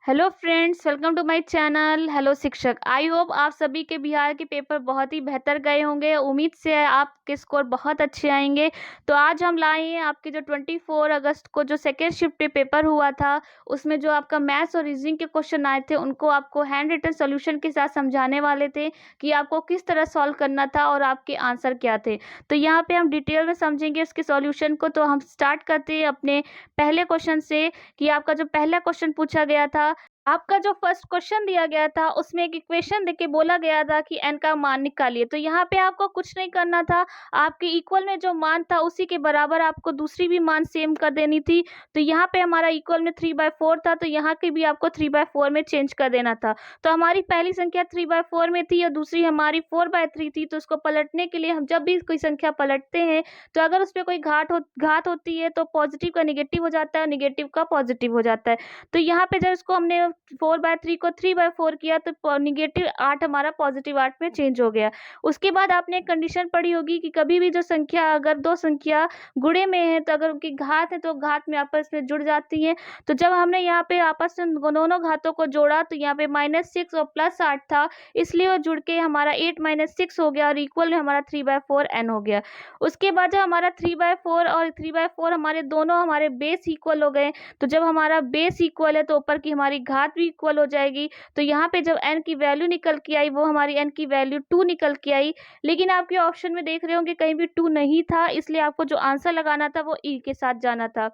Hello friends, welcome to my channel. Hello शिक्षक, I hope आप सभी के बिहार के पेपर बहुत ही बेहतर गए होंगे। उम्मीद से है आपके स्कोर बहुत अच्छे आएंगे। तो आज हम लाए हैं आपके जो 24 अगस्त को जो सेकेंड शिफ्ट पे पेपर हुआ था, उसमें जो आपका मैथ्स और रीजनिंग के क्वेश्चन आए थे उनको आपको हैंड रिटन सोल्यूशन के साथ समझाने वाले थे कि आपको किस तरह सॉल्व करना था और आपके आंसर क्या थे। तो यहाँ पे हम डिटेल में समझेंगे इसके सॉल्यूशन को। तो हम स्टार्ट करते हैं अपने पहले क्वेश्चन से कि आपका जो पहला क्वेश्चन पूछा गया था, आपका जो फर्स्ट क्वेश्चन दिया गया था उसमें एक इक्वेशन देके बोला गया था कि n का मान निकालिए। तो यहाँ पे आपको कुछ नहीं करना था, आपके इक्वल में जो मान था उसी के बराबर आपको दूसरी भी मान सेम कर देनी थी। तो यहाँ पे हमारा इक्वल में 3/4 था, तो यहाँ की भी आपको 3/4 में चेंज कर देना था। तो हमारी पहली संख्या 3/4 में थी और दूसरी हमारी 4/3 थी। तो उसको पलटने के लिए हम जब भी कोई संख्या पलटते हैं तो अगर उस पर कोई घात होती है तो पॉजिटिव का निगेटिव हो जाता है और निगेटिव का पॉजिटिव हो जाता है। तो यहाँ पे जब इसको हमने 4/3 को 3/4 किया तो निगेटिव 8 हमारा पॉजिटिव 8 में चेंज हो गया। उसके बाद आपने एक कंडीशन पढ़ी होगी कि कभी भी जो संख्या, अगर दो संख्या गुणे में है तो अगर उनकी घात है तो घात में आपस में जुड़ जाती है। तो जब हमने यहाँ पे आपस में दोनों घातों को जोड़ा तो यहाँ पे -6 और +8 था, इसलिए वो जुड़ के हमारा 8 - 6 हो गया और इक्वल में हमारा 3/4 n हो गया। उसके बाद जब हमारा 3/4 और 3/4 हमारे दोनों हमारे बेस इक्वल हो गए, तो जब हमारा बेस इक्वल है तो ऊपर की हमारी घात भी इक्वल हो जाएगी। तो यहाँ पे जब n की वैल्यू निकल के आई वो हमारी n की वैल्यू 2 निकल के आई। लेकिन आपके ऑप्शन में देख रहे होंगे कहीं भी 2 नहीं था, इसलिए आपको जो आंसर लगाना था वो ई के साथ जाना था।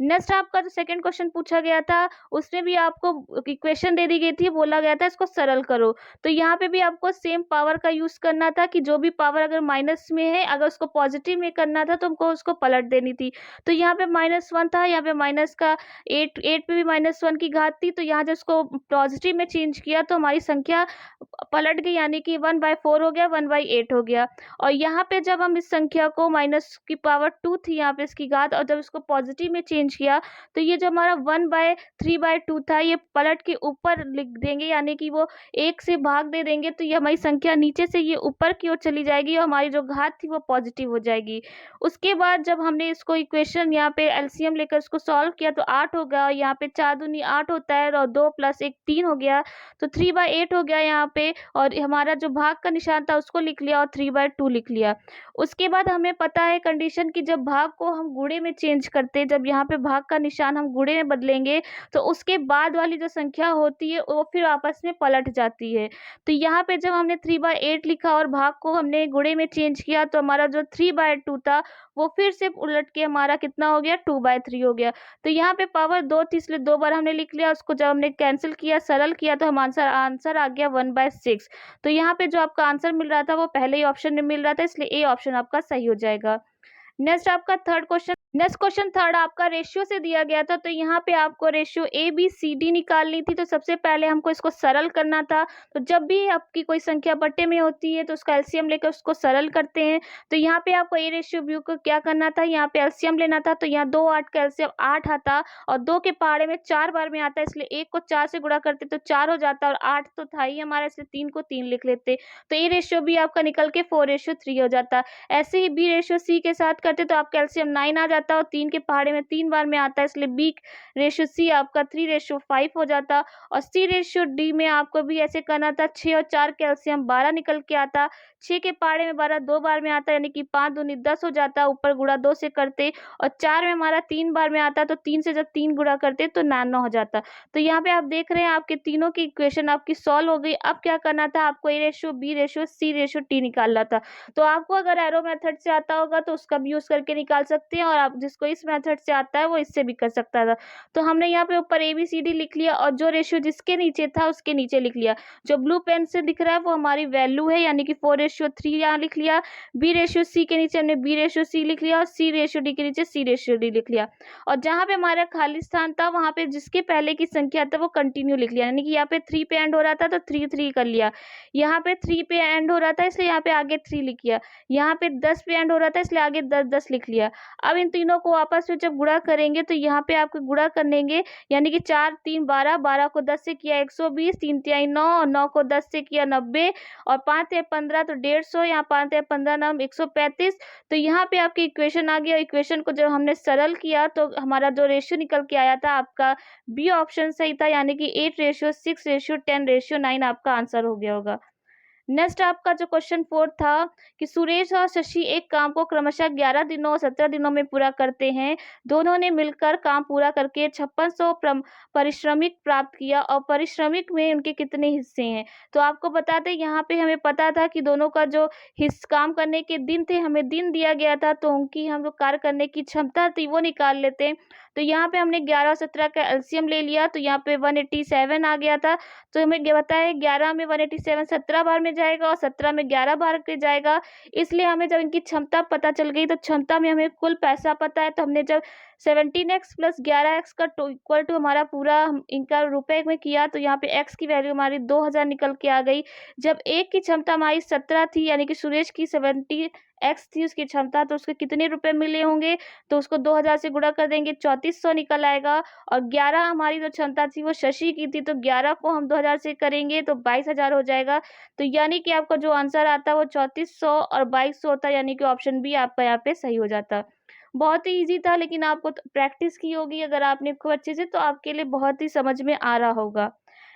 नेक्स्ट आपका जो सेकंड क्वेश्चन पूछा गया था उसमें भी आपको इक्वेशन दे दी गई थी, बोला गया था इसको सरल करो। तो यहाँ पे भी आपको सेम पावर का यूज करना था कि जो भी पावर अगर माइनस में है अगर उसको पॉजिटिव में करना था तो हमको उसको पलट देनी थी। तो यहाँ पे -1 था, यहाँ पे माइनस का 8 पे भी -1 की घात थी। तो यहाँ जब उसको पॉजिटिव में चेंज किया तो हमारी संख्या पलट गई, यानी कि 1/4 हो गया, 1/8 हो गया। और यहाँ पे जब हम इस संख्या को माइनस की पावर 2 थी यहाँ पे इसकी घात, और जब इसको पॉजिटिव में चेंज किया तो ये जो हमारा 1/3/2 था ये पलट के ऊपर लिख देंगे, यानी कि वो 1 से भाग दे देंगे तो ये हमारी संख्या नीचे से ये ऊपर की ओर चली जाएगी और हमारी जो घात थी वो पॉजिटिव हो जाएगी। उसके बाद जब हमने इसको इक्वेशन यहाँ पे एलसीएम लेकर इसको सॉल्व किया तो 8 हो गया। यहाँ पे 4 दूनी 8 होता है और 2 + 1 3 हो गया, तो 3/8 हो गया यहाँ पे। और हमारा जो भाग का निशान था उसको लिख लिया और 3/2 लिख लिया। उसके बाद हमें पता है कंडीशन कि जब भाग को हम गुणे में चेंज करते हैं, जब यहाँ पे भाग का निशान हम गुणे में बदलेंगे तो उसके बाद वाली जो संख्या होती है वो फिर आपस में पलट जाती है। तो यहाँ पे जब हमने 3/8 लिखा और भाग को हमने गुणे में चेंज किया तो हमारा जो 3/2 था वो फिर से उलट के हमारा कितना हो गया, 2/3 हो गया। तो यहाँ पे पावर 2 थी इसलिए 2 बार हमने लिख लिया। उसको जब हमने कैंसिल किया, सरल किया, तो हम आंसर आ गया 1/6। तो यहाँ पे जो आपका आंसर मिल रहा था वो पहले ही ऑप्शन में मिल रहा था, इसलिए ए ऑप्शन आपका सही हो जाएगा। नेक्स्ट क्वेश्चन थर्ड आपका रेशियो से दिया गया था। तो यहाँ पे आपको रेशियो ABCD निकालनी थी। तो सबसे पहले हमको इसको सरल करना था। तो जब भी आपकी कोई संख्या बट्टे में होती है तो उसका एलसीएम लेकर उसको सरल करते हैं। तो यहाँ पे आपको A/B को क्या करना था, यहाँ पे एलसीएम लेना था। तो यहाँ 2 8 का एलसीएम 8 आता और 2 के पहाड़े में 4 बार में आता है, इसलिए 1 को 4 से गुणा करते तो 4 हो जाता और 8 तो था ही हमारा, इसलिए 3 को 3 लिख लेते। तो A/B आपका निकल के 4/3 हो जाता। ऐसे ही B/C के साथ करते तो आपका एलसीएम 9 आ जाता और 3 के पहाड़े में 3 बार में आता है, इसलिए B/C आपका 3/5 हो जाता। और C/D में आपको भी ऐसे करना था। 6 और 4 का एलसीएम 12 निकल के आता। 6 के पहाड़े में 12 2 बार में आता, यानी कि 5 दूनी 10 हो जाता, ऊपर गुणा 2 से करते। और 4 में हमारा 3 बार में आता, तो 3 से जब 3 गुणा करते तो 9 हो जाता। तो यहाँ पे आप देख रहे हैं आपके तीनों की इक्वेशन आपकी सॉल्व हो गई। अब क्या करना था, आपको A/B/C/D निकालना था। तो आपको अगर एरो मेथड से आता होगा तो उसका भी यूज करके निकाल सकते हैं, और आप जिसको इस मेथड से आता है वो इससे भी कर सकता था। तो हमने यहाँ पे ऊपर ABCD लिख लिया और जो रेशियो जिसके नीचे था उसके नीचे लिख लिया। जो ब्लू पेन से दिख रहा है वो हमारी वैल्यू है, यानी कि 4/3 यहाँ लिख लिया। B/C के नीचे हमने B/C लिख लिया और C/D के नीचे C/D लिख लिया। और जहाँ पे हमारा खाली स्थान था वहाँ पे जिसके पहले की संख्या था वो कंटिन्यू लिख लिया, यानी कि यहाँ पे 3 पे एंड हो रहा था तो 3 3 कर लिया। यहाँ पे 3 पे एंड हो रहा था इसलिए यहाँ पे आगे 3 लिख लिया। यहाँ पे 10 पे एंड हो रहा था इसलिए आगे 10 लिख लिया। अब इन तीनों को आपस में जब गुणा करेंगे तो यहाँ पे आपको गुणा करेंगे, यानी कि 4 3 12, 12 को 10 से किया 120, 3 तिहाई 9 और 9 को 10 से किया 90 और 5 तिहाई 15 तो 150, यहाँ 5 तिहाई 15 नाम 135। तो यहाँ पे आपकी इक्वेशन आ गया। इक्वेशन को जब हमने सरल किया तो हमारा जो रेशियो निकल के आया था आपका बी ऑप्शन सही था, यानी कि 8:6:10:9 आपका आंसर हो गया होगा। नेक्स्ट आपका जो क्वेश्चन 4 था कि सुरेश और शशि एक काम को क्रमशः 11 दिनों और 17 दिनों में पूरा करते हैं। दोनों ने मिलकर काम पूरा करके 5600 पारिश्रमिक प्राप्त किया और पारिश्रमिक में उनके कितने हिस्से हैं। तो आपको बता दें, यहाँ पे हमें पता था कि दोनों का जो काम करने के दिन थे, हमें दिन दिया गया था, तो उनकी हम जो कार्य करने की क्षमता थी वो निकाल लेते हैं। तो यहाँ पे हमने 11 और 17 का एलसीएम ले लिया, तो यहाँ पे 187 आ गया था। तो हमें ये बताया 11 में 187 17 बार में जाएगा और 17 में 11 बार के जाएगा। इसलिए हमें जब इनकी क्षमता पता चल गई तो क्षमता में हमें कुल पैसा पता है, तो हमने जब 17x प्लस 11x का इक्वल टू हमारा पूरा इनका रुपए में किया तो यहाँ पे x की वैल्यू हमारी 2000 निकल के आ गई। जब एक की क्षमता हमारी 17 थी, यानी कि सुरेश की 70x थी उसकी क्षमता, तो उसके कितने रुपए मिले होंगे, तो उसको 2000 से गुणा कर देंगे 3400 निकल आएगा। और 11 हमारी जो क्षमता थी वो शशि की थी, तो 11 को हम 2000 से करेंगे तो 22000 हो जाएगा। तो यानी कि आपका जो आंसर आता है वो 3400 और 2200 होता है, यानी कि ऑप्शन बी आपका यहाँ पे सही हो जाता। बहुत ही ईजी था, लेकिन आपको प्रैक्टिस की होगी अगर आपने खूब अच्छे से, तो आपके लिए बहुत ही समझ में आ रहा होगा।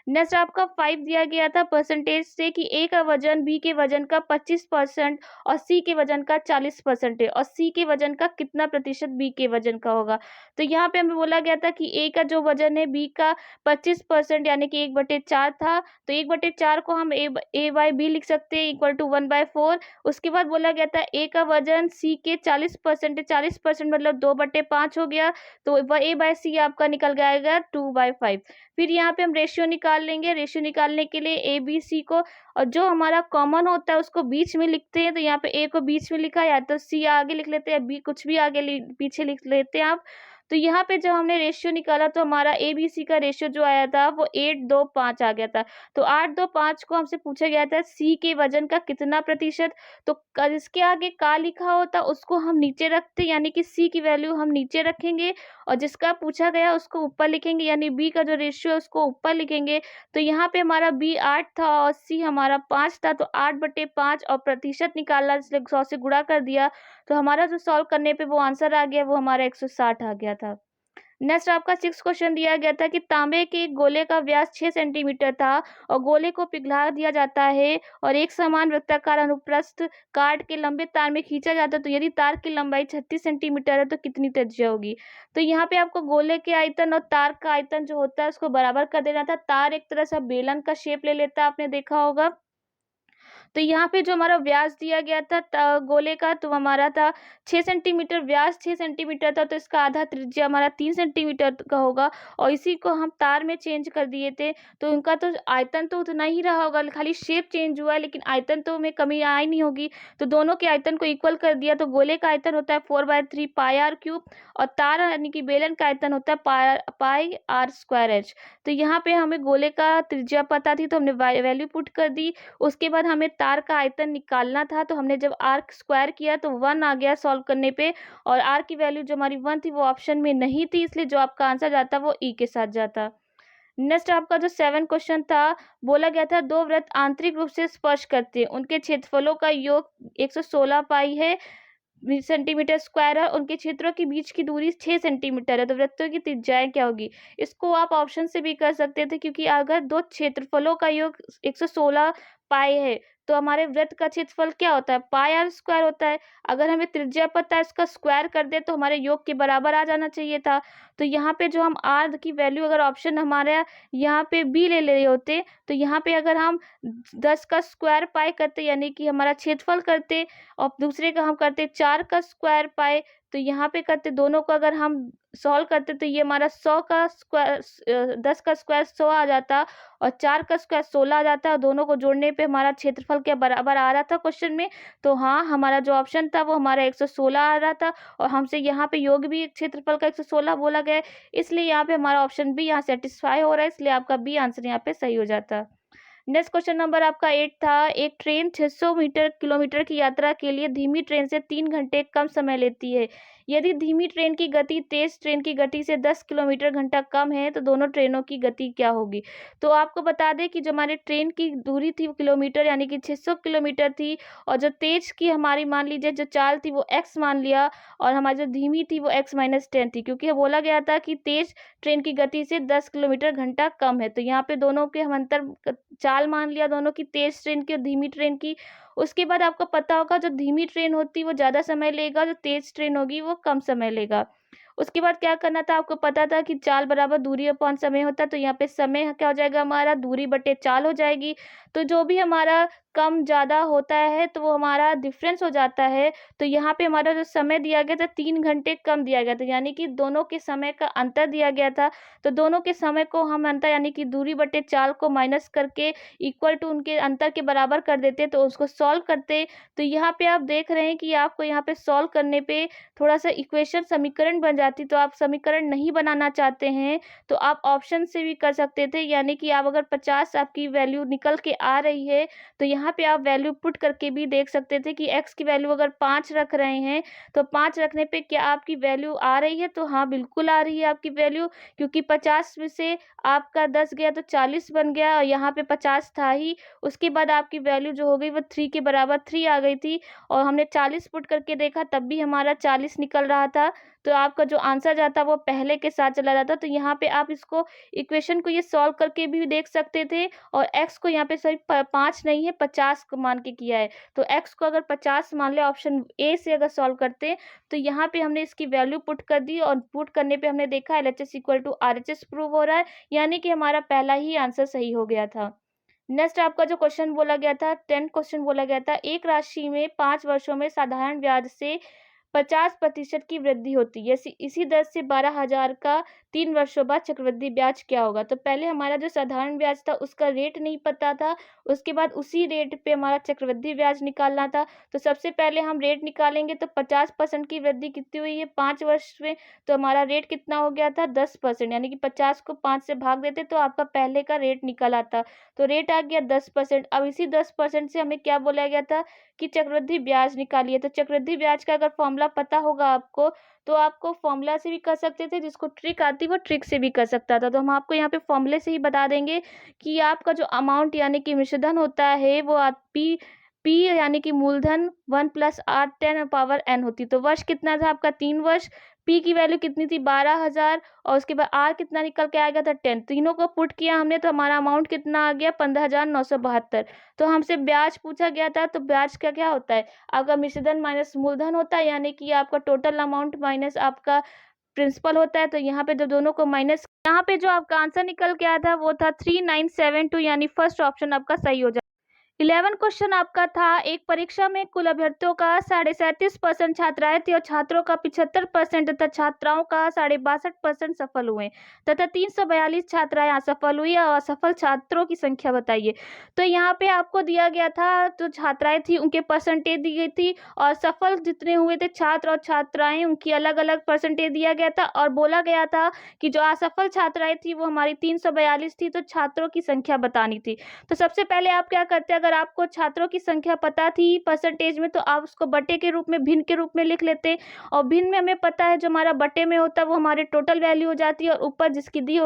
नेक्स्ट आपका 5 दिया गया था परसेंटेज से कि ए का वजन बी के वजन का 25% और सी के वजन का 40% है, और सी के वजन का कितना प्रतिशत बी के वजन का होगा। तो यहाँ पे हमें बोला गया था कि ए का जो वजन है बी का 25%, यानी कि 1/4 था, तो 1/4 को हम ए बाई बी लिख सकते हैं इक्वल टू 1/4। उसके बाद बोला गया था ए का वजन सी के 40% है, 40% मतलब 2/5 हो गया, तो ए बाई सी आपका निकल जाएगा 2/5। फिर यहाँ पे हम रेशियो निकाल लेंगे। रेशियो निकालने के लिए ए बी सी को, और जो हमारा कॉमन होता है उसको बीच में लिखते हैं, तो यहाँ पे ए को बीच में लिखा, या तो सी आगे लिख लेते हैं, बी कुछ भी आगे पीछे लिख लेते हैं आप। तो यहाँ पे जब हमने रेशियो निकाला तो हमारा ए बी सी का रेशियो जो आया था वो 8:2:5 आ गया था। तो 8:2:5 को हमसे पूछा गया था सी के वजन का कितना प्रतिशत, तो जिसके आगे का लिखा होता उसको हम नीचे रखते, यानी कि सी की वैल्यू हम नीचे रखेंगे और जिसका पूछा गया उसको ऊपर लिखेंगे, यानी बी का जो रेशियो है उसको ऊपर लिखेंगे। तो यहाँ पे हमारा बी 8 था और सी हमारा 5 था, तो 8/5 और प्रतिशत निकाला, इसलिए 100 से गुणा कर दिया, तो हमारा जो सॉल्व करने पे वो आंसर आ गया वो हमारा 160 आ गया था। नेक्स्ट आपका 6 क्वेश्चन दिया गया था कि तांबे के एक गोले का व्यास 6 सेंटीमीटर था और गोले को पिघला दिया जाता है और एक समान वृत्ताकार अनुप्रस्थ काट के लंबे तार में खींचा जाता है, तो यदि तार की लंबाई 36 सेंटीमीटर है तो कितनी त्रिज्या होगी। तो यहाँ पे आपको गोले के आयतन और तार का आयतन जो होता है उसको बराबर कर देना था। तार एक तरह से बेलन का शेप ले लेता है, आपने देखा होगा। तो यहाँ पे जो हमारा व्यास दिया गया था गोले का, तो हमारा था 6 सेंटीमीटर, व्यास 6 सेंटीमीटर था, तो इसका आधा त्रिज्या हमारा 3 सेंटीमीटर का होगा। और इसी को हम तार में चेंज कर दिए थे, तो उनका तो आयतन तो उतना ही रहा होगा, खाली शेप चेंज हुआ है, लेकिन आयतन तो में कमी आई नहीं होगी। तो दोनों के आयतन को इक्वल कर दिया, तो गोले का आयतन होता है 4/3 πr³ और तार यानी कि बेलन का आयतन होता है πr²h। तो यहाँ पे हमें गोले का त्रिज्या पता थी, तो हमने वैल्यू पुट कर दी। उसके बाद हमें तार का आयतन निकालना था, तो हमने जब आर स्क्वायर किया तो 1 आ गया सॉल्व करने पे, और आर की वैल्यू जो हमारी 1 थी वो ऑप्शन में नहीं थी, इसलिए जो आपका आंसर जाता वो ई के साथ जाता। नेक्स्ट आपका जो 7 क्वेश्चन था, बोला गया था दो वृत्त आंतरिक रूप से स्पर्श करते हैं, उनके क्षेत्रफलों का योग 116 पाई है सेंटीमीटर स्क्वायर है, उनके क्षेत्रों के बीच की दूरी 6 सेंटीमीटर है, तो वृत्तों की त्रिज्याएं क्या होगी। इसको आप ऑप्शन से भी कर सकते थे, क्योंकि अगर दो क्षेत्रफलों का योग 116 पाई है तो हमारे वृत्त का क्षेत्रफल क्या होता है, πr² होता है। अगर हमें त्रिज्या पता है इसका स्क्वायर कर दे तो हमारे योग के बराबर आ जाना चाहिए था। तो यहाँ पे जो हम r की वैल्यू, अगर ऑप्शन हमारे यहाँ पे b ले रहे होते, तो यहाँ पे अगर हम 10 का स्क्वायर पाई करते, यानी कि हमारा क्षेत्रफल करते, और दूसरे का हम करते 4 का स्क्वायर पाई, तो यहाँ पे करते दोनों को अगर हम सॉल्व करते तो ये हमारा 100 का स्क्वायर 10 का स्क्वायर 100 आ जाता और 4 का स्क्वायर 16 आ जाता, और दोनों को जोड़ने पे हमारा क्षेत्रफल के बराबर आ रहा था क्वेश्चन में। तो हाँ, हमारा जो ऑप्शन था वो हमारा 116 आ रहा था, और हमसे यहाँ पे योग भी क्षेत्रफल का 116 बोला गया है, इसलिए यहाँ पे हमारा ऑप्शन बी यहाँ सेटिस्फाई हो रहा है, इसलिए आपका बी आंसर यहाँ पे सही हो जाता। नेक्स्ट क्वेश्चन नंबर आपका 8 था, एक ट्रेन 600 किलोमीटर की यात्रा के लिए धीमी ट्रेन से 3 घंटे कम समय लेती है। यदि धीमी ट्रेन की गति तेज ट्रेन की गति से 10 किलोमीटर घंटा कम है तो दोनों ट्रेनों की गति क्या होगी। तो आपको बता दें कि जो हमारे ट्रेन की दूरी थी वो किलोमीटर यानी कि 600 किलोमीटर थी, और जो तेज की हमारी मान लीजिए जो चाल थी वो x मान लिया, और हमारी जो धीमी थी वो x-10 थी, क्योंकि बोला गया था कि तेज ट्रेन की गति से 10 किलोमीटर घंटा कम है। तो यहाँ पे दोनों के हम अंतर चाल मान लिया दोनों की, तेज ट्रेन की और धीमी ट्रेन की। उसके बाद आपको पता होगा जो धीमी ट्रेन होती वो ज़्यादा समय लेगा, जो तेज ट्रेन होगी वो कम समय लेगा। उसके बाद क्या करना था, आपको पता था कि चाल बराबर दूरी अपॉन समय होता है, तो यहाँ पे समय क्या हो जाएगा हमारा, दूरी बटे चाल हो जाएगी। तो जो भी हमारा कम ज़्यादा होता है तो वो हमारा डिफरेंस हो जाता है। तो यहाँ पे हमारा जो समय दिया गया था 3 घंटे कम दिया गया था, यानी कि दोनों के समय का अंतर दिया गया था। तो दोनों के समय को हम अंतर यानी कि दूरी बटे चाल को माइनस करके इक्वल टू उनके अंतर के बराबर कर देते, तो उसको सॉल्व करते। तो यहाँ पे आप देख रहे हैं कि आपको यहाँ पे सॉल्व करने पे थोड़ा सा इक्वेशन समीकरण बन जाती। तो आप समीकरण नहीं बनाना चाहते हैं तो आप ऑप्शन से भी कर सकते थे, यानी कि आप अगर 50 आपकी वैल्यू निकल के आ रही है तो यहाँ पे आप वैल्यू पुट करके भी देख सकते थे कि x की वैल्यू अगर 5 रख रहे हैं तो 5 रखने पे क्या आपकी वैल्यू आ रही है। तो हाँ, बिल्कुल आ रही है आपकी वैल्यू, क्योंकि 50 में से आपका 10 गया तो 40 बन गया, और यहाँ पे 50 था ही। उसके बाद आपकी वैल्यू जो हो गई वो 3 के बराबर 3 आ गई थी, और हमने 40 पुट करके देखा तब भी हमारा 40 निकल रहा था। तो आपका जो आंसर जाता वो पहले के साथ चला जाता। तो यहाँ पे आप इसको इक्वेशन को ये सॉल्व करके भी देख सकते थे, और x को यहाँ पे सही 5 नहीं है 50 को मान के किया है। तो x को अगर 50 मान ले ऑप्शन ए से अगर सॉल्व करते तो यहाँ पे हमने इसकी वैल्यू पुट कर दी, और पुट करने पे हमने देखा LHS equal to RHS prove हो रहा है, यानी कि हमारा पहला ही आंसर सही हो गया था। नेक्स्ट आपका जो क्वेश्चन बोला गया था 10 क्वेश्चन बोला गया था, एक राशि में 5 वर्षों में साधारण ब्याज से 50% की वृद्धि होती है, इसी दर से 12,000 का 3 वर्षों बाद चक्रवृद्धि ब्याज क्या होगा। तो पहले हमारा जो साधारण ब्याज था उसका रेट नहीं पता था, उसके बाद उसी रेट पे हमारा चक्रवृद्धि ब्याज निकालना था। तो सबसे पहले हम रेट निकालेंगे, तो 50% की वृद्धि कितनी हुई है 5 वर्ष में, तो हमारा रेट कितना हो गया था 10%, यानी कि 50 को 5 से भाग देते तो आपका पहले का रेट निकल आता। तो रेट आ गया 10%। अब इसी 10% से हमें क्या बोला गया था कि चक्रवृद्धि ब्याज निकालिए। तो चक्रवृद्धि ब्याज का अगर फॉर्मूला पता होगा आपको तो आपको फॉर्मूला से भी कर सकते थे, जिसको ट्रिक आती वो ट्रिक से भी कर सकता था। तो हम आपको यहाँ पे फॉर्मूले से ही बता देंगे कि आपका जो अमाउंट यानी कि मिश्रधन होता है वो आप पी यानी कि मूलधन 1 + r10⁻n होती। तो वर्ष कितना था आपका 3 वर्ष, पी की वैल्यू कितनी थी 12,000, और उसके बाद आर कितना निकल के आ गया था 10। तीनों को पुट किया हमने तो हमारा अमाउंट कितना आ गया 15,972। तो हमसे ब्याज पूछा गया था, तो ब्याज का क्या होता है आपका मिश्रधन माइनस मूलधन होता है, यानी कि आपका टोटल अमाउंट माइनस आपका प्रिंसिपल होता है। तो यहाँ पे जो दोनों को माइनस, यहाँ पे जो आपका आंसर निकल के आया था वो था 3972, यानी फर्स्ट ऑप्शन आपका सही हो जाए। 11 क्वेश्चन आपका था, एक परीक्षा में कुल अभ्यर्थियों का 37.5% छात्राएं थी और छात्रों का 75% तथा छात्राओं का 62% सफल हुए तथा 342 छात्राएं असफल हुई, और असफल छात्रों की संख्या बताइए। तो यहाँ पे आपको दिया गया था जो छात्राएं थी उनके परसेंटेज दी गई थी, और सफल जितने हुए थे छात्र और छात्राएं उनकी अलग अलग परसेंटेज दिया गया था, और बोला गया था कि जो असफल छात्राएं थी वो हमारी 342 थी, तो छात्रों की संख्या बतानी थी। तो सबसे पहले आप क्या करते हैं, अगर आपको छात्रों की संख्या पता थी परसेंटेज में तो आप उसको बटे के रूप में, भिन्न के रूप में लिख लेते, और भिन्न में हमें पता है जो हमारा बटे में होता है वो हमारे टोटल वैल्यू हो जाती है, और ऊपर जिसकी दी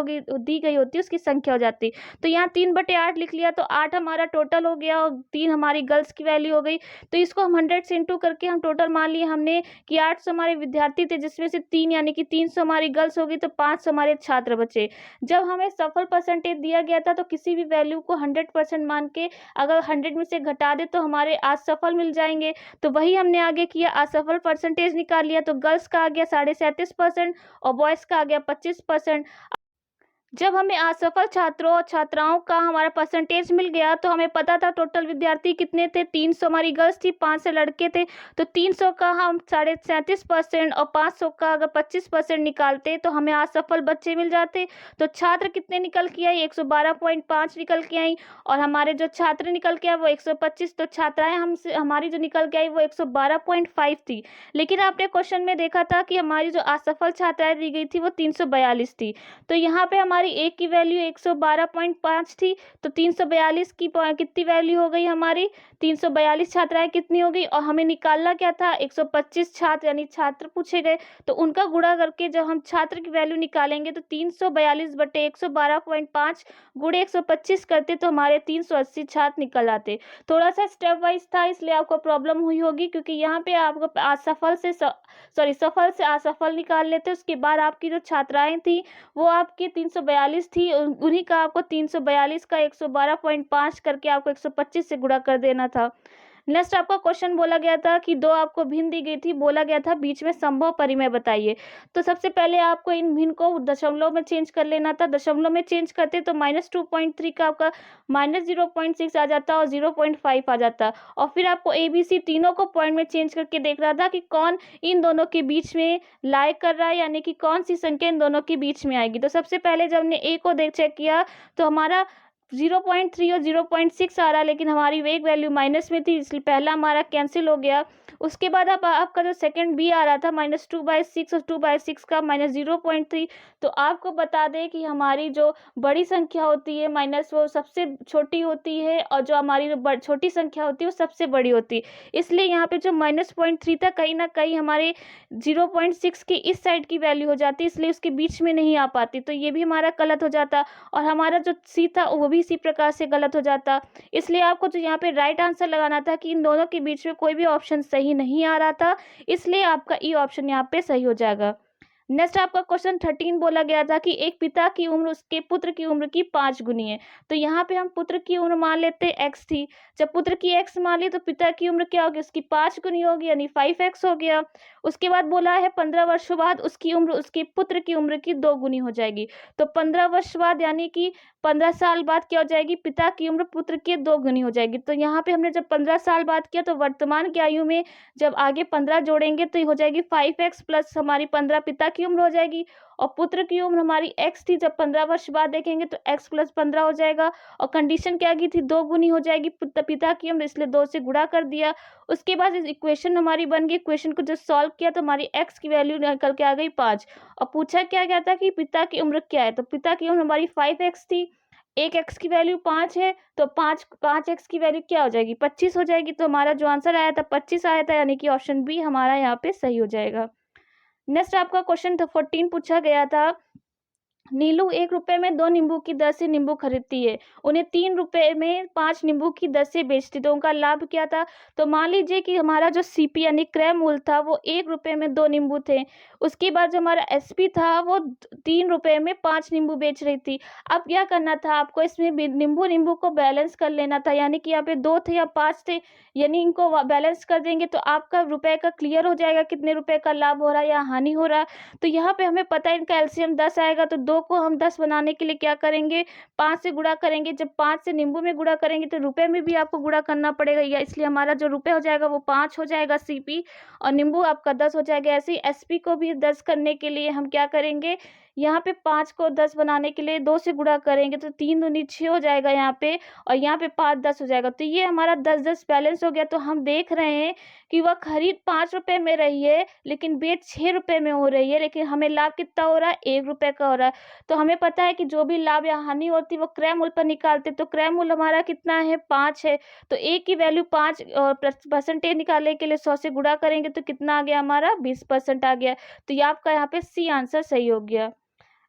गई होती है उसकी संख्या हो जाती है। तो यहाँ 3/8 लिख लिया, तो 8 हमारा टोटल हो गया और 3 हमारी गर्ल्स की वैल्यू हो गई। तो इसको हम 100 से इंटू करके हम टोटल मान लिए हमने कि 800 हमारे विद्यार्थी थे, जिसमें से 3 यानी कि 300 हमारी गर्ल्स होगी, तो 500 हमारे छात्र बचे। जब हमें सफल परसेंटेज दिया गया था तो किसी भी वैल्यू को 100% मान के अगर 100 में से घटा दे तो हमारे असफल मिल जाएंगे। तो वही हमने आगे किया, असफल परसेंटेज निकाल लिया। तो गर्ल्स का आ गया 37.5% और बॉयज का आ गया 25%। जब हमें असफल छात्रों और छात्राओं का हमारा परसेंटेज मिल गया तो हमें पता था टोटल विद्यार्थी कितने थे, 300 हमारी गर्ल्स थी, 500 लड़के थे। तो 300 का हम 37.5% और 500 का अगर 25% निकालते तो हमें असफल बच्चे मिल जाते। तो छात्र कितने निकल के आई, 112.5 निकल के आई, और हमारे जो छात्र निकल के आए वो 125। तो छात्राएं हमसे हमारी जो निकल के आई वो 112.5 थी। लेकिन आपने क्वेश्चन में देखा था कि हमारी जो असफल छात्राएं दी गई थी वो 342 थी। तो यहाँ पे हमारी हमारी ए की वैल्यू 112.5 थी, तो 342 की कितनी वैल्यू हो गई हमारी, 342 छात्राएं कितनी हो गई, और हमें निकालना क्या था, 125 छात्र यानी छात्र पूछे गए, तो उनका गुणा करके जब हम छात्र की वैल्यू निकालेंगे तो 342 बटे 112.5 गुणे 125 करते तो हमारे 380 छात्र निकल आते। थोड़ा सा स्टेप वाइज था, इसलिए आपको प्रॉब्लम हुई होगी, क्योंकि यहाँ पे आपको सफल से असफल निकाल लेते, उसके बाद आपकी जो छात्राएं थी वो आपकी 342 थी, उन्हीं का आपको 342 का 112.5 करके आपको 125 से गुणा कर देना था। नेक्स्ट आपका क्वेश्चन बोला गया था कि दो आपको भिन्न दी गई थी, बोला गया था बीच में संभव परिमेय बताइए। तो सबसे पहले आपको इन भिन्न को दशमलव में चेंज कर लेना था। दशमलव में चेंज करते तो -2.3 का आपका -0.6 आ जाता और 0.5 आ जाता, और फिर आपको ABC तीनों को पॉइंट में चेंज करके देख रहा था कि कौन इन दोनों के बीच में लाई कर रहा है, यानी कि कौन सी संख्या इन दोनों के बीच में आएगी। तो सबसे पहले जब हमने ए को चेक किया तो हमारा 0.3 और 0.6 आ रहा है, लेकिन हमारी वेग वैल्यू माइनस में थी, इसलिए पहला हमारा कैंसिल हो गया। उसके बाद आपका जो सेकंड बी आ रहा था -2/6 और 2/6 का -0.3, तो आपको बता दें कि हमारी जो बड़ी संख्या होती है माइनस वो सबसे छोटी होती है, और जो हमारी जो छोटी संख्या होती है वो सबसे बड़ी होती है। इसलिए यहाँ पे जो -0.3 था कहीं ना कहीं हमारे 0.6 की इस साइड की वैल्यू हो जाती, इसलिए उसके बीच में नहीं आ पाती, तो ये भी हमारा गलत हो जाता, और हमारा जो सी था वो भी इसी प्रकार से गलत हो जाता। इसलिए आपको जो यहाँ पे राइट आंसर लगाना था कि इन दोनों के बीच में कोई भी ऑप्शन सही नहीं आ रहा था, इसलिए आपका ई ऑप्शन यहाँ पे सही हो जाएगा। नेक्स्ट आपका क्वेश्चन 13 बोला गया था कि एक पिता की उम्र उसके पुत्र की उम्र की 5 गुनी है। तो यहाँ पे हम पुत्र की उम्र मान लेते x थी, जब पुत्र की x मान ली तो पिता की उम्र क्या होगी, उसकी 5 गुनी होगी, यानी 5x हो गया। उसके बाद बोला है 15 वर्षों बाद उसकी उम्र उसके पुत्र की उम्र की 2 गुनी हो जाएगी। तो 15 वर्ष बाद यानी कि 15 साल बाद क्या हो जाएगी, पिता की उम्र पुत्र की 2 गुनी हो जाएगी। तो यहाँ पे हमने जब 15 साल बाद किया तो वर्तमान की आयु में जब आगे 15 जोड़ेंगे तो ये हो जाएगी 5x प्लस हमारी 15 पिता की उम्र हो जाएगी, और पुत्र की उम्र हमारी x थी, जब 15 वर्ष बाद देखेंगे तो x प्लस 15 हो जाएगा, और कंडीशन क्या की थी, 2 गुनी हो जाएगी पिता की उम्र, इसलिए 2 से गुणा कर दिया। उसके बाद इस इक्वेशन हमारी बन गई, इक्वेशन को जो सॉल्व किया तो हमारी x की वैल्यू निकल के आ गई 5, और पूछा क्या गया था कि पिता की उम्र क्या है, तो पिता की उम्र हमारी 5x थी, एक x की वैल्यू 5 है, तो 5x की वैल्यू क्या हो जाएगी, 25 हो जाएगी। तो हमारा जो आंसर आया था 25 आया था, यानी कि ऑप्शन बी हमारा यहाँ पे सही हो जाएगा। नेक्स्ट आपका क्वेश्चन 14 पूछा गया था, नीलू 1 रुपए में 2 नींबू की दर से नींबू खरीदती है, उन्हें 3 रुपए में 5 नींबू की दर से बेचती, तो उनका लाभ क्या था। तो मान लीजिए कि हमारा जो सीपी यानी क्रय मूल्य था वो 1 रुपए में 2 नींबू थे, उसके बाद जो हमारा एसपी था वो 3 रुपए में 5 नींबू बेच रही थी। अब क्या करना था आपको, इसमें नींबू को बैलेंस कर लेना था, यानी कि यहाँ पे 2 थे या 5 थे, यानी इनको बैलेंस कर देंगे तो आपका रुपए का क्लियर हो जाएगा कितने रुपए का लाभ हो रहा है या हानि हो रहा है। तो यहाँ पे हमें पता है इनका एलसीएम 10 आएगा, तो 2 को हम 10 बनाने के लिए क्या करेंगे, 5 से गुणा करेंगे। जब 5 से नींबू में गुणा करेंगे तो रुपए में भी आपको गुणा करना पड़ेगा, या इसलिए हमारा जो रुपए हो जाएगा वो 5 हो जाएगा सीपी, और नींबू आपका 10 हो जाएगा। ऐसे ही एसपी को भी 10 करने के लिए हम क्या करेंगे, यहाँ पे 5 को 10 बनाने के लिए 2 से गुणा करेंगे तो 3 दूनी 6 हो जाएगा यहाँ पे, और यहाँ पे 5 10 हो जाएगा। तो ये हमारा 10-10 बैलेंस हो गया। तो हम देख रहे हैं कि वह खरीद 5 रुपए में रही है लेकिन बेच 6 रुपए में हो रही है, लेकिन हमें लाभ कितना हो रहा है, 1 रुपए का हो रहा है। तो हमें पता है कि जो भी लाभ या हानि होती है वो क्रय मूल्य पर निकालते, तो क्रय मूल्य हमारा कितना है, 5 है। तो ए की वैल्यू 5 परसेंटेज निकालने के लिए 100 से गुणा करेंगे तो कितना आ गया हमारा, 20% आ गया। तो ये आपका यहाँ पे सी आंसर सही हो गया।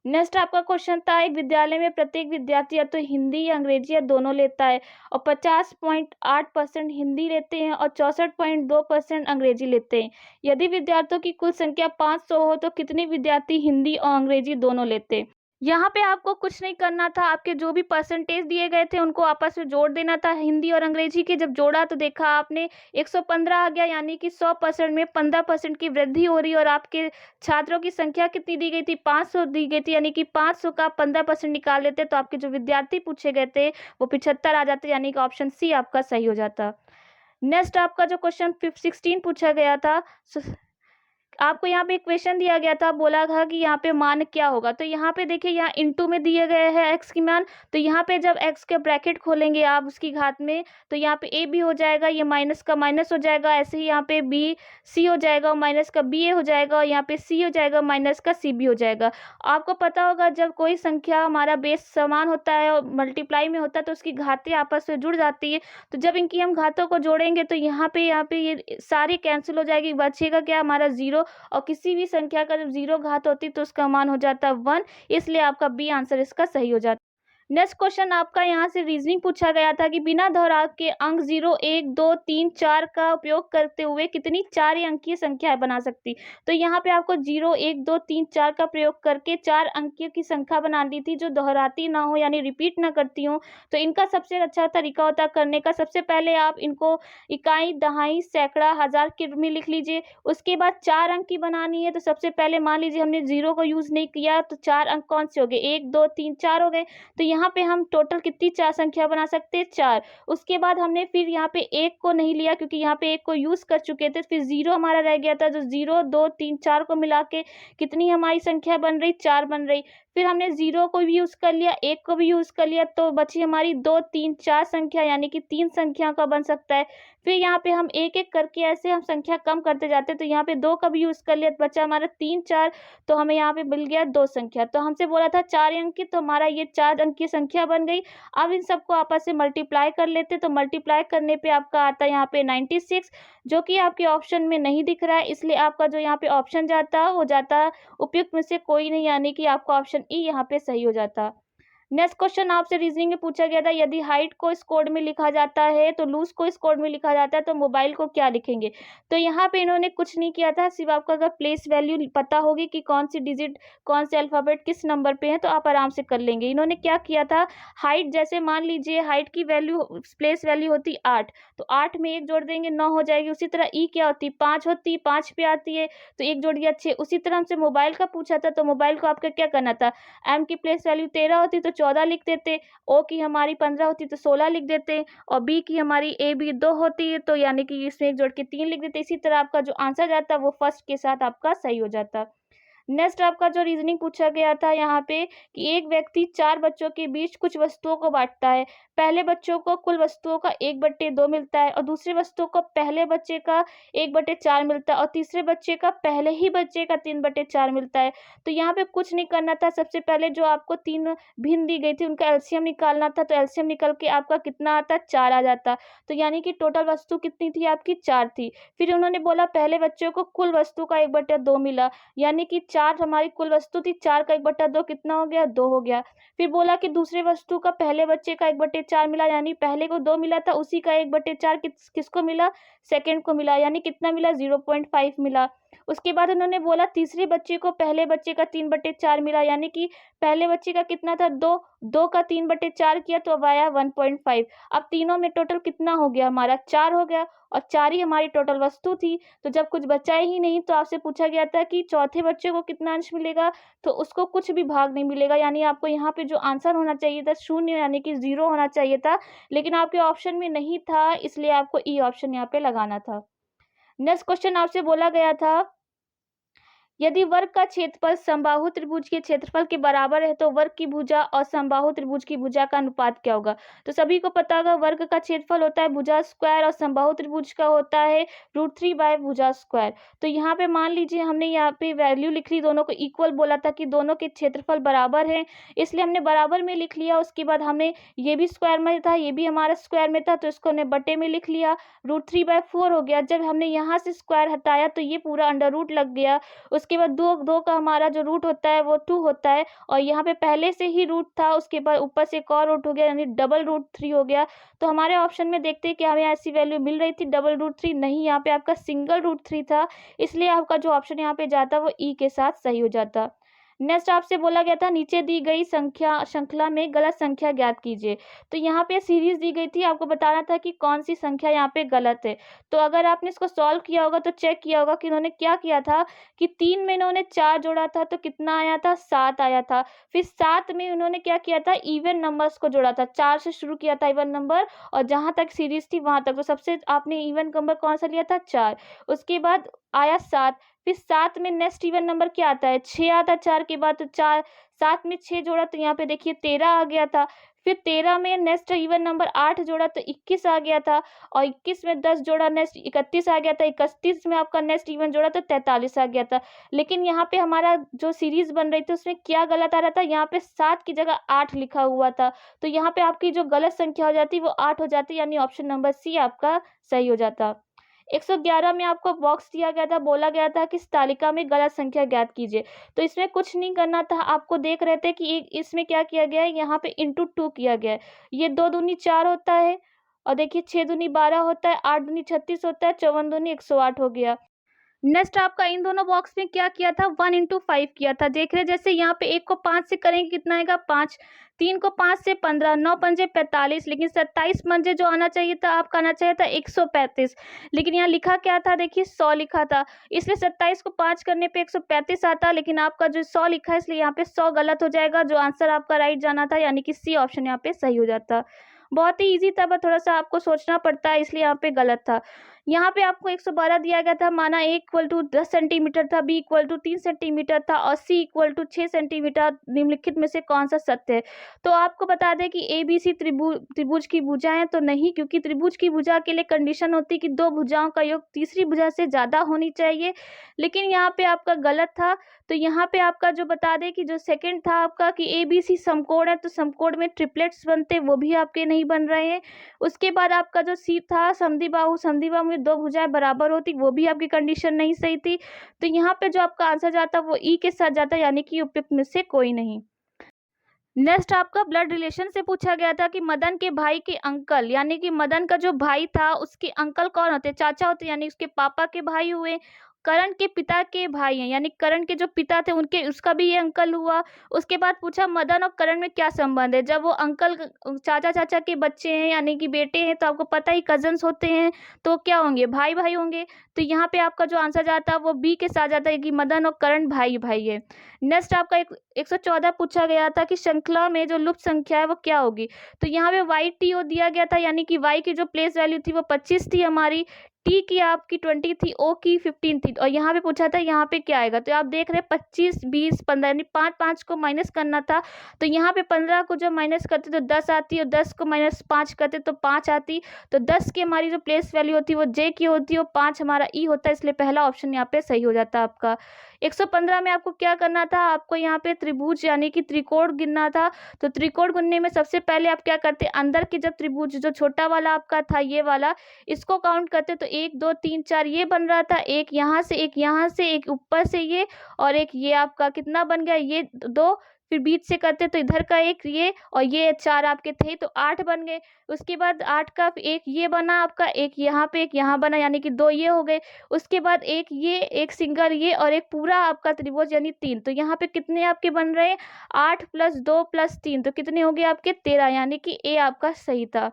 नेक्स्ट आपका क्वेश्चन था, एक विद्यालय में प्रत्येक विद्यार्थी या तो हिंदी या अंग्रेजी या दोनों लेता है, और 50.8% हिंदी लेते हैं और 64.2% अंग्रेजी लेते हैं। यदि विद्यार्थियों की कुल संख्या 500 हो तो कितने विद्यार्थी हिंदी और अंग्रेजी दोनों लेते हैं। यहाँ पे आपको कुछ नहीं करना था, आपके जो भी परसेंटेज दिए गए थे उनको आपस में जोड़ देना था, हिंदी और अंग्रेजी के। जब जोड़ा तो देखा आपने 115 आ गया, यानी कि 100% में 15% की वृद्धि हो रही है, और आपके छात्रों की संख्या कितनी दी गई थी, 500 दी गई थी, यानी कि 500 का 15% निकाल लेते तो आपके जो विद्यार्थी पूछे गए थे वो 75 आ जाते, यानी कि ऑप्शन सी आपका सही हो जाता। नेक्स्ट आपका जो क्वेश्चन 16 पूछा गया था, आपको यहाँ पे क्वेश्चन दिया गया था, बोला था कि यहाँ पे मान क्या होगा। तो यहाँ पे देखिए यहाँ इनटू में दिए गए हैं एक्स की मान। तो यहाँ पे जब एक्स के ब्रैकेट खोलेंगे आप उसकी घात में, तो यहाँ पे ए बी हो जाएगा, ये माइनस का माइनस हो जाएगा। ऐसे ही यहाँ पे बी सी हो जाएगा और माइनस का बी ए हो जाएगा, और यहाँ पे सी हो जाएगा माइनस का सी बी हो जाएगा। आपको पता होगा जब कोई संख्या हमारा बेस समान होता है और मल्टीप्लाई में होता है तो उसकी घातें आपस में जुड़ जाती है। तो जब इनकी हम घातों को जोड़ेंगे तो यहाँ पे ये सारी कैंसिल हो जाएगी, बचेगा क्या हमारा जीरो। और किसी भी संख्या का जब जीरो घात होती है तो उसका मान हो जाता है 1, इसलिए आपका बी आंसर इसका सही हो जाता है। नेक्स्ट क्वेश्चन आपका यहाँ से रीजनिंग पूछा गया था कि बिना दोहराव के अंक 0, 1, 2, 3, 4 का उपयोग करते हुए कितनी 4 अंकीय संख्याएं बना सकती। तो यहाँ पे आपको 0, 1, 2, 3, 4 का प्रयोग करके 4 अंकीय की संख्या बनानी थी जो दोहराती ना हो यानी रिपीट ना करती हो। तो इनका सबसे अच्छा तरीका होता है करने का, सबसे पहले आप इनको इकाई, दहाई, सैकड़ा, हजार के रूप में लिख लीजिए। उसके बाद 4 अंक की बनानी है। तो सबसे पहले मान लीजिए हमने 0 को यूज नहीं किया, तो 4 अंक कौन से हो गए, 1, 2, 3, 4 हो गए। तो यहाँ पे हम टोटल कितनी 4 संख्या बना सकते हैं, 4। उसके बाद हमने फिर यहाँ पे 1 को नहीं लिया क्योंकि यहाँ पे 1 को यूज कर चुके थे, फिर 0 हमारा रह गया था। जो 0, 2, 3, 4 को मिला के कितनी हमारी संख्या बन रही, 4 बन रही। फिर हमने 0 को भी यूज कर लिया, 1 को भी यूज कर लिया, तो बची हमारी 2, 3, 4 संख्या, यानी कि 3 संख्या का बन सकता है। फिर यहाँ पे हम एक एक करके ऐसे हम संख्या कम करते जाते हैं। तो यहाँ पे 2 का भी यूज कर लिया, तो बचा हमारा 3, 4, तो हमें यहाँ पे मिल गया 2 संख्या। तो हमसे बोला था 4 अंक की, तो हमारा ये 4 अंक की संख्या बन गई। अब इन सबको आपस में मल्टीप्लाई कर लेते, तो मल्टीप्लाई करने पे आपका आता है यहाँ पे 96, जो कि आपके ऑप्शन में नहीं दिख रहा है, इसलिए आपका जो यहाँ पे ऑप्शन जाता है वो जाता उपयुक्त में से कोई नहीं, यानी कि आपका ऑप्शन ई यहाँ पे सही हो जाता। नेक्स्ट क्वेश्चन आपसे रीजनिंग में पूछा गया था, यदि हाइट को इस कोड में लिखा जाता है तो लूज को इस कोड में लिखा जाता है तो मोबाइल को क्या लिखेंगे। तो यहाँ पे इन्होंने कुछ नहीं किया था, सिर्फ आपको अगर प्लेस वैल्यू पता होगी कि कौन सी डिजिट, कौन से अल्फाबेट किस नंबर पे है, तो आप आराम से कर लेंगे। इन्होंने क्या किया था, हाइट जैसे मान लीजिए हाइट की वैल्यू प्लेस वैल्यू होती 8, तो 8 में 1 जोड़ देंगे 9 हो जाएगी। उसी तरह ई क्या होती 5 होती, 5 पे आती है तो 1 जोड़ दिया 6। उसी तरह हमसे मोबाइल का पूछा था, तो मोबाइल को आपका क्या करना था, एम की प्लेस वैल्यू 13 होती तो 14 लिख देते, ओ की हमारी 15 होती तो 16 लिख देते, और बी की हमारी ए बी 2 होती है तो यानी कि इसमें 1 जोड़ के 3 लिख देते। इसी तरह आपका जो आंसर जाता वो फर्स्ट के साथ आपका सही हो जाता। नेक्स्ट आपका जो रीजनिंग पूछा गया था यहाँ पे कि एक व्यक्ति 4 बच्चों के बीच कुछ वस्तुओं को बांटता है। पहले बच्चों को कुल वस्तुओं का 1/2 मिलता है और दूसरे वस्तुओं को पहले बच्चे का 1/4 मिलता है और तीसरे बच्चे का पहले ही बच्चे का 3/4 मिलता है। तो यहाँ पे कुछ नहीं करना था, सबसे पहले जो आपको 3 भिन्न दी गई थी उनका एलसीएम निकालना था। तो एलसीएम निकल के आपका कितना आता, 4 आ जाता। तो यानी कि टोटल वस्तु कितनी थी आपकी, 4 थी। फिर उन्होंने बोला पहले बच्चों को कुल वस्तु का 1/2 मिला, यानी कि 4 हमारी कुल वस्तु थी, 4 का 1/2 कितना हो गया, 2 हो गया। फिर बोला कि दूसरे वस्तु का पहले बच्चे का 1/4 मिला, यानी पहले को 2 मिला था, उसी का 1/4 किसको मिला, सेकंड को मिला, यानी कितना मिला, 0.5 मिला। उसके बाद उन्होंने बोला तीसरे बच्चे को पहले बच्चे का 3/4 मिला, यानी कि पहले बच्चे का कितना था, 2, 2 का 3/4 किया तो अब आया 1.5। अब तीनों में टोटल कितना हो गया हमारा, 4 हो गया, और 4 ही हमारी टोटल वस्तु थी। तो जब कुछ बचा ही नहीं तो आपसे पूछा गया था कि चौथे बच्चे को कितना अंश मिलेगा, तो उसको कुछ भी भाग नहीं मिलेगा, यानी आपको यहाँ पे जो आंसर होना चाहिए था 0, यानी कि 0 होना चाहिए था, लेकिन आपके ऑप्शन में नहीं था, इसलिए आपको ई ऑप्शन यहाँ पे लगाना था। नेक्स्ट क्वेश्चन आपसे बोला गया था, यदि वर्ग का क्षेत्रफल समबाहु त्रिभुज के क्षेत्रफल के बराबर है तो वर्ग की भुजा और समबाहु त्रिभुज की भुजा का अनुपात क्या होगा। तो सभी को पता होगा वर्ग का क्षेत्रफल होता है भुजा स्क्वायर और समबाहु त्रिभुज का होता है √3 भुजा स्क्वायर। तो यहाँ पे मान लीजिए हमने यहाँ पे वैल्यू लिख ली, दोनों को इक्वल बोला था कि दोनों के क्षेत्रफल बराबर है, इसलिए हमने बराबर में लिख लिया। उसके बाद हमने ये भी स्क्वायर में था, ये भी हमारा स्क्वायर में था, तो इसको हमने बटे में लिख लिया, √3/4 हो गया। जब हमने यहाँ से स्क्वायर हटाया तो ये पूरा अंडर रूट लग गया। उसके बाद 2 का हमारा जो रूट होता है वो 2 होता है, और यहाँ पे पहले से ही रूट था, उसके बाद ऊपर से एक और रूट हो गया, यानी डबल √3 हो गया। तो हमारे ऑप्शन में देखते हैं कि हमें ऐसी वैल्यू मिल रही थी, डबल √3 नहीं, यहाँ पे आपका सिंगल √3 था, इसलिए आपका जो ऑप्शन यहाँ पे जाता वो ई के साथ सही हो जाता। नेक्स्ट आपसे बोला गया था नीचे दी गई संख्या श्रृंखला में गलत संख्या ज्ञात कीजिए। तो यहाँ पे सीरीज दी गई थी, आपको बताना था कि कौन सी संख्या यहाँ पे गलत है। तो अगर आपने इसको सॉल्व किया होगा तो चेक किया होगा कि इन्होंने क्या किया था कि 3 में इन्होंने 4 जोड़ा था तो कितना आया था, 7 आया था। फिर 7 में उन्होंने क्या किया था, इवन नंबर्स को जोड़ा था, 4 से शुरू किया था इवन नंबर, और जहाँ तक सीरीज थी वहां तक, तो सबसे आपने इवन नंबर कौन सा लिया था, 4। उसके बाद आया 7, फिर 7 में नेक्स्ट इवन नंबर क्या आता है, 6 आता है 4 के बाद, तो 4 7 में 6 जोड़ा तो यहाँ पे देखिए 13 आ गया था। फिर 13 में नेक्स्ट इवन नंबर 8 जोड़ा तो 21 आ गया था, और 21 में 10 जोड़ा नेक्स्ट 31 आ गया था, 31 में आपका नेक्स्ट इवन जोड़ा तो 43 आ गया था। लेकिन यहाँ पे हमारा जो सीरीज बन रही थी उसमें क्या गलत आ रहा था, यहाँ पे 7 की जगह 8 लिखा हुआ था, तो यहाँ पे आपकी जो गलत संख्या हो जाती वो 8 हो जाती, यानी ऑप्शन नंबर सी आपका सही हो जाता। 111 में आपको बॉक्स दिया गया था, बोला गया था कि इस तालिका में गलत संख्या ज्ञात कीजिए। तो इसमें कुछ नहीं करना था, आपको देख रहे थे कि इसमें क्या किया गया है, यहाँ पे इंटू 2 किया गया है। ये 2 दूनी 4 होता है, और देखिए 6 दूनी 12 होता है, 8 दूनी 36 होता है, 54 दूनी 108 हो गया। नेक्स्ट आपका इन दोनों बॉक्स में क्या किया था, 1 इंटू 5 किया था। देख रहे जैसे यहाँ पे 1 को 5 से करेंगे कितना आएगा 5, 3 को 5 से 15, 9 पंजे 45, लेकिन 27 पंजे जो आना चाहिए था आपका आना चाहिए था 135, लेकिन यहाँ लिखा क्या था, देखिए 100 लिखा था, इसलिए 27 को 5 करने पे 135 आता, लेकिन आपका जो 100 लिखा है इसलिए यहाँ पे 100 गलत हो जाएगा, जो आंसर आपका राइट जाना था, यानी कि सी ऑप्शन यहाँ पे सही हो जाता। बहुत ही इजी था, बस थोड़ा सा आपको सोचना पड़ता है, इसलिए यहाँ पे गलत था। यहाँ पे आपको 112 दिया गया था, माना ए इक्वल टू 10 सेंटीमीटर था, बी इक्वल टू 3 सेंटीमीटर था, और सी इक्वल टू 6 सेंटीमीटर, निम्नलिखित में से कौन सा सत्य है। तो आपको बता दें कि ए बी सी त्रिभुज की भुजाएं तो नहीं, क्योंकि त्रिभुज की भुजा के लिए कंडीशन होती है कि 2 भुजाओं का योग तीसरी भुजा से ज़्यादा होनी चाहिए, लेकिन यहाँ पे आपका गलत था। तो यहाँ पे आपका जो बता दें कि जो सेकंड था आपका कि ए बी सी समकोण है, तो समकोण में ट्रिपलेट्स बनते, वो भी आपके नहीं बन रहे हैं। उसके बाद आपका जो सी था समद्विबाहु, समद्विबाहु में 2 भुजाएं बराबर होती, वो भी आपकी कंडीशन नहीं सही थी। तो यहाँ पे जो आपका आंसर जाता वो ई के साथ जाता, यानी कि उपयुक्त में से कोई नहीं। नेक्स्ट आपका ब्लड रिलेशन से पूछा गया था कि मदन के भाई के अंकल, यानी कि मदन का जो भाई था उसके अंकल कौन होते, चाचा होते, यानी उसके पापा के भाई हुए। करण के पिता के भाई हैं, यानी करण के जो पिता थे उनके, उसका भी ये अंकल हुआ। उसके बाद पूछा मदन और करण में क्या संबंध है, जब वो अंकल चाचा चाचा के बच्चे हैं यानी कि बेटे हैं, तो आपको पता ही कजन्स होते हैं, तो क्या होंगे, भाई भाई होंगे। तो यहाँ पे आपका जो आंसर जाता है वो बी के साथ जाता है कि मदन और करण भाई भाई है। नेक्स्ट आपका 114 पूछा गया था कि श्रृंखला में जो लुप्त संख्या है वो क्या होगी। तो यहाँ पे वाई टी ओ दिया गया था, यानी कि वाई की जो प्लेस वैल्यू थी वो 25 थी हमारी, टी की आपकी 20 थी, ओ की 15 थी, और यहाँ पे पूछा था यहाँ पे क्या आएगा। तो आप देख रहे हैं 25 20 15, यानी 5 5 को माइनस करना था। तो यहाँ पे 15 को जब माइनस करते तो 10 आती, और 10 को माइनस 5 करते तो 5 आती। तो 10 की हमारी जो प्लेस वैल्यू होती है वो जे की होती है, और 5 हमारा ई होता है, इसलिए पहला ऑप्शन यहाँ पे सही हो जाता है आपका। 115 में आपको क्या करना था, आपको यहाँ पे त्रिभुज यानी कि त्रिकोण गिनना था। तो त्रिकोण गिनने में सबसे पहले आप क्या करते, अंदर के जब त्रिभुज जो छोटा वाला आपका था ये वाला, इसको काउंट करते तो 1 2 3 4 ये बन रहा था, एक यहाँ से, एक यहाँ से, एक ऊपर से ये, और एक ये आपका कितना बन गया, ये 2, फिर बीच से करते तो इधर का एक ये, और ये 4 आपके थे, तो 8 बन गए। उसके बाद 8 का एक ये बना आपका, एक यहाँ पे, एक यहाँ बना, यानी कि 2 ये हो गए। उसके बाद एक ये, एक सिंगल ये, और एक पूरा आपका त्रिभुज यानी 3। तो यहाँ पे कितने आपके बन रहे हैं, 8 + 2 + 3, तो कितने हो गए आपके 13, यानी कि ए आपका सही था।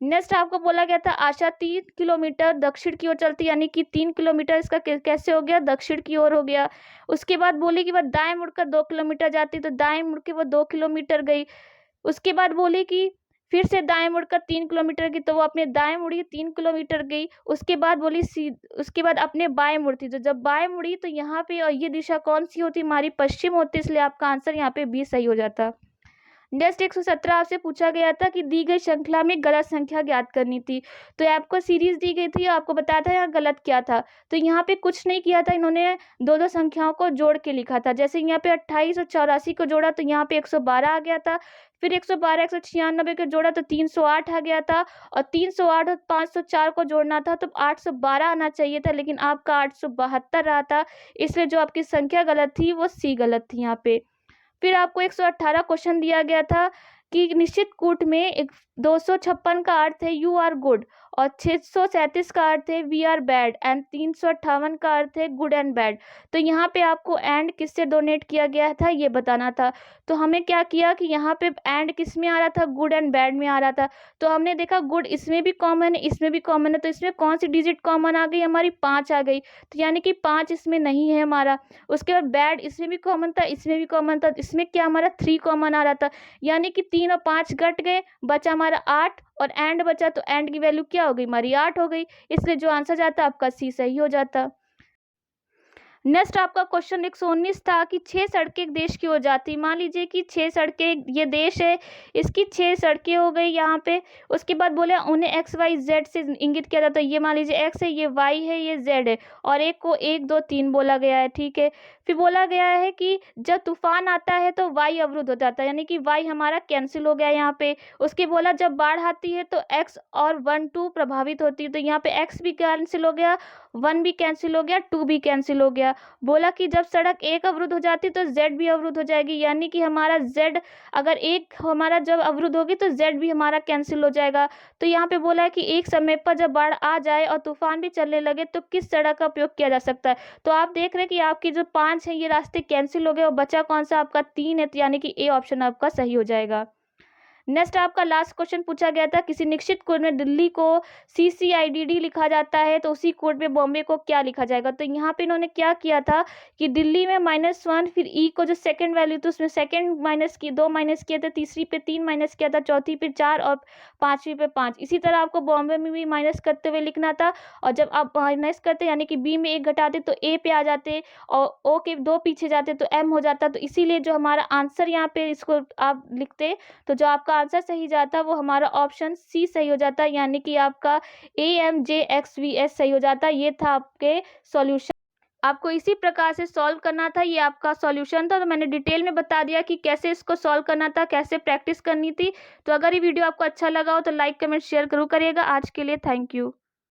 नेक्स्ट आपको बोला गया था आशा 3 किलोमीटर दक्षिण की ओर चलती, यानी कि 3 किलोमीटर इसका कैसे हो गया, दक्षिण की ओर हो गया। उसके बाद बोली कि वह दाएं मुड़कर 2 किलोमीटर जाती, तो दाएं मुड़ के वो 2 किलोमीटर गई। उसके बाद बोली कि फिर से दाएं मुड़कर 3 किलोमीटर की, तो वो अपने दाएं मुड़ी 3 किलोमीटर गई। उसके बाद बोली उसके बाद अपने बाएं मुड़ती, तो जब बाएं मुड़ी तो यहाँ पे, और ये दिशा कौन सी होती, हमारी पश्चिम होती, इसलिए आपका आंसर यहाँ पे बी सही हो जाता। नेक्स्ट 117 आपसे पूछा गया था कि दी गई श्रृंखला में गलत संख्या ज्ञात करनी थी। तो आपको सीरीज दी गई थी, आपको बताया था यहाँ गलत क्या था। तो यहाँ पे कुछ नहीं किया था, इन्होंने दो दो संख्याओं को जोड़ के लिखा था। जैसे यहाँ पे 28 और 84 को जोड़ा तो यहाँ पे 112 आ गया था। फिर 112 196 को जोड़ा तो 308 आ गया था, और 308 और 504 को जोड़ना था तो 812 आना चाहिए था, लेकिन आपका 872 रहा था, इसलिए जो आपकी संख्या गलत थी वो सी गलत थी यहाँ पे। फिर आपको 118 क्वेश्चन दिया गया था कि निश्चित कूट में 256 का अर्थ है यू आर गुड, और 637 का अर्थ है वी आर बैड, एंड 358 का अर्थ है गुड एंड बैड। तो यहाँ पे आपको एंड किससे डोनेट किया गया था ये बताना था। तो हमें क्या किया कि यहाँ पे एंड किस में आ रहा था, गुड एंड बैड में आ रहा था। तो हमने देखा गुड इसमें भी कॉमन है, इसमें भी कॉमन है, तो इसमें कौन सी डिजिट कॉमन आ गई, हमारी 5 आ गई, तो यानी कि 5 इसमें नहीं है हमारा। उसके बाद बैड इसमें भी कॉमन था, इसमें भी कॉमन था, इसमें क्या हमारा 3 कॉमन आ रहा था, यानी कि 3 और 5 घट गए, बचा हमारा 8, और एंड बचा, तो एंड की वैल्यू क्या हो गई, हमारी 8 हो गई, इसलिए जो आंसर जाता आपका सी सही हो जाता। नेक्स्ट आपका क्वेश्चन 119 था कि 6 सड़कें एक देश की हो जाती। मान लीजिए कि 6 सड़कें, ये देश है, इसकी 6 सड़कें हो गई यहाँ पे। उसके बाद बोले उन्हें एक्स वाई जेड से इंगित किया जाता है। ये मान लीजिए एक्स है, ये वाई है, ये जेड है, और एक को 1 2 3 बोला गया है, ठीक है। फिर बोला गया है कि जब तूफान आता है तो वाई अवरुद्ध हो जाता है, यानी कि वाई हमारा कैंसिल हो गया यहाँ पे। उसके बोला जब बाढ़ आती है तो एक्स और 1 2 प्रभावित होती है, तो यहाँ पे एक्स भी कैंसिल हो गया, 1 भी कैंसिल हो गया, 2 भी कैंसिल हो गया। बोला कि जब सड़क एक अवरुद्ध हो जाती तो जेड भी अवरुद्ध हो जाएगी, यानी कि हमारा जेड अगर एक हमारा जब अवरुद्ध होगी तो जेड भी हमारा कैंसिल हो जाएगा। तो यहाँ पे बोला है कि एक समय पर जब बाढ़ आ जाए और तूफान भी चलने लगे तो किस सड़क का उपयोग किया जा सकता है। तो आप देख रहे हैं कि आपकी जो 5 है ये रास्ते कैंसिल हो गए और बचा कौन सा आपका 3 है, तो यानी कि ए ऑप्शन आपका सही हो जाएगा। नेक्स्ट आपका लास्ट क्वेश्चन पूछा गया था, किसी निश्चित कोड में दिल्ली को CCIDD लिखा जाता है तो उसी कोड में बॉम्बे को क्या लिखा जाएगा। तो यहाँ पे इन्होंने क्या किया था कि दिल्ली में -1, फिर ई को जो सेकंड वैल्यू थी उसमें सेकंड माइनस की 2 माइनस किया था, तीसरी पे 3 माइनस किया था, चौथी पे 4 और पांचवी पे 5। इसी तरह आपको बॉम्बे में भी माइनस करते हुए लिखना था। और जब आप माइनस करते यानी कि बी में 1 घटाते तो ए पे आ जाते, और ओ के 2 पीछे जाते तो एम हो जाता। तो इसीलिए जो हमारा आंसर यहाँ पे इसको आप लिखते तो जो आपका आंसर सही जाता वो हमारा ऑप्शन सी सही हो जाता, यानी कि आपका AMJXVS सही हो जाता। ये था आपके सॉल्यूशन। आपको इसी प्रकार से सॉल्व करना था, ये आपका सॉल्यूशन था। तो मैंने डिटेल में बता दिया कि कैसे इसको सॉल्व करना था, कैसे प्रैक्टिस करनी थी। तो अगर ये वीडियो आपको अच्छा लगा हो तो लाइक कमेंट शेयर जरूर करिएगा। आज के लिए थैंक यू।